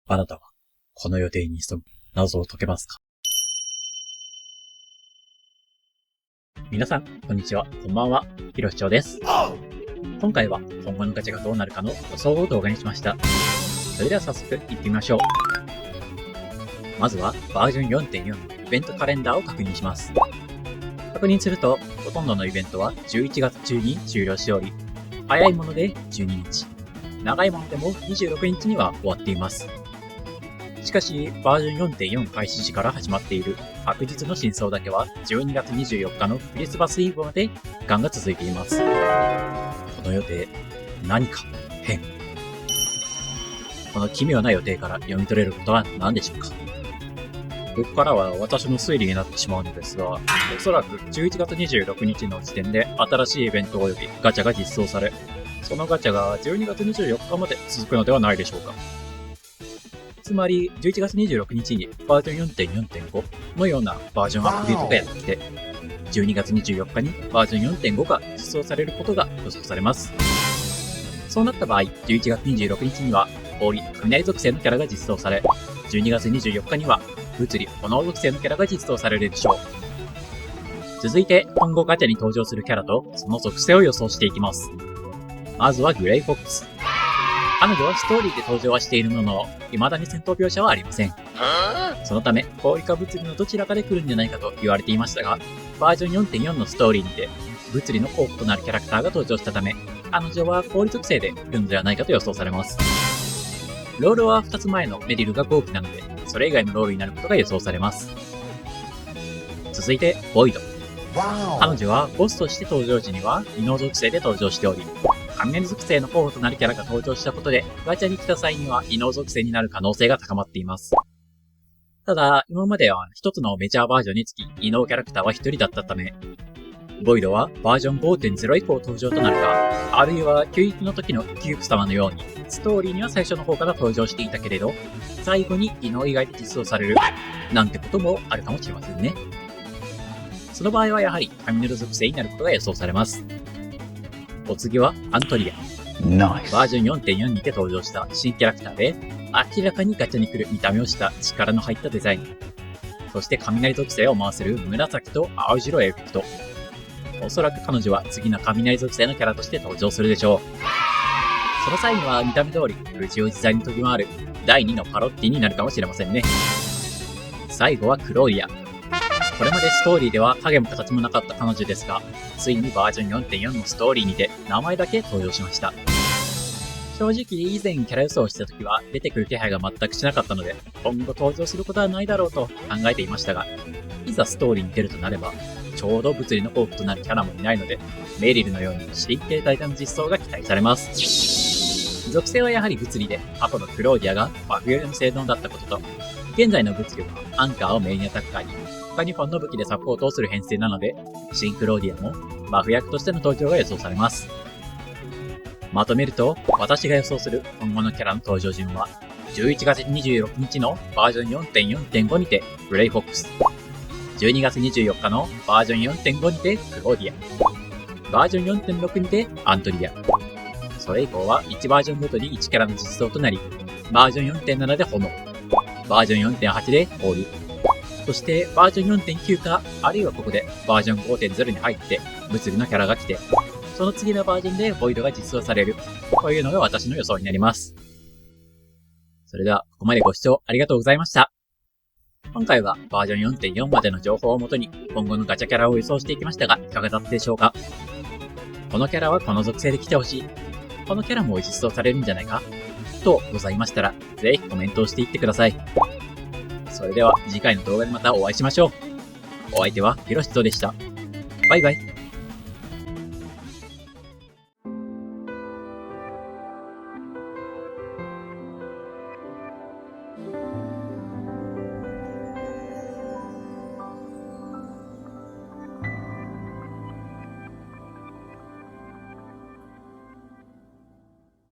あなたは、この予定に潜む謎を解けますか？皆さん、こんにちは。こんばんは。ひろしちょうです。今回は、今後のガチャがどうなるかの予想を動画にしました。それでは早速、行ってみましょう。まずは、バージョン 4.4 のイベントカレンダーを確認します。確認すると、ほとんどのイベントは11月中に終了しており、早いもので12日、長いものでも26日には終わっています。しかし、バージョン 4.4 開始時から始まっている白日の真相だけは12月24日のクリスマスイブまで期間が続いています。この予定、何か変。この奇妙な予定から読み取れることは何でしょうか？ここからは私の推理になってしまうのですが、おそらく11月26日の時点で新しいイベント及びガチャが実装され、そのガチャが12月24日まで続くのではないでしょうか。つまり、11月26日にバージョン 4.4.5 のようなバージョンアップデートがやってきて、12月24日にバージョン 4.5 が実装されることが予想されます。そうなった場合、11月26日には氷、雷属性のキャラが実装され、12月24日には物理、炎属性のキャラが実装されるでしょう。続いて、今後ガチャに登場するキャラとその属性を予想していきます。まずはグレイフォックス。彼女はストーリーで登場はしているものの、未だに戦闘描写はありません。そのため、氷か物理のどちらかで来るんじゃないかと言われていましたが、バージョン 4.4 のストーリーにて、物理の候補となるキャラクターが登場したため、彼女は氷属性で来るのではないかと予想されます。ロールは2つ前のメリルが後期なので、それ以外のロールになることが予想されます。続いて、ボイド。彼女はボスとして登場時には異能属性で登場しており、雷属性の候補となるキャラが登場したことで、ガチャに来た際には異能属性になる可能性が高まっています。ただ、今までは一つのメジャーバージョンにつき異能キャラクターは一人だったため、ボイドはバージョン 5.0 以降登場となるか、あるいは旧域の時のキュープ様のように、ストーリーには最初の方から登場していたけれど、最後に異能以外で実装される、なんてこともあるかもしれませんね。その場合はやはり雷属性になることが予想されます。お次はアントリア。バージョン 4.4 にて登場した新キャラクターで、明らかにガチャに来る見た目をした力の入ったデザイン。そして雷属性を回せる紫と青白エフェクト。おそらく彼女は次の雷属性のキャラとして登場するでしょう。その際には見た目通り、宇宙自在に飛び回る第2のパロッティになるかもしれませんね。最後はクローリア。これまでストーリーでは影も形もなかった彼女ですが、ついにバージョン 4.4 のストーリーにて名前だけ登場しました。正直以前キャラ予想をした時は出てくる気配が全くしなかったので、今後登場することはないだろうと考えていましたが、いざストーリーに出るとなれば、ちょうど物理の候補となるキャラもいないので、メリルのように神経体での実装が期待されます。属性はやはり物理で、過去のクローディアがバフよりの性能だったことと、現在の物理はアンカーをメインアタッカーに、他に本の武器でサポートをする編成なので、新クローディアもバフ役としての登場が予想されます。まとめると、私が予想する今後のキャラの登場順は、11月26日のバージョン 4.4.5 にてグレイフォックス、12月24日のバージョン 4.5 にてクローディア、バージョン 4.6 にてアントリア、それ以降は1バージョンごとに1キャラの実装となり、バージョン 4.7 で炎、バージョン 4.8 で氷、そしてバージョン 4.9 か、あるいはここでバージョン 5.0 に入って物理のキャラが来て、その次のバージョンでボイドが実装されるというのが私の予想になります。それではここまでご視聴ありがとうございました。今回はバージョン 4.4 までの情報をもとに今後のガチャキャラを予想していきましたが、いかがだったでしょうか？このキャラはこの属性で来てほしい、このキャラも実装されるんじゃないかとございましたら、ぜひコメントをしていってください。それでは次回の動画でまたお会いしましょう。お相手はひろしとでした。バイバイ。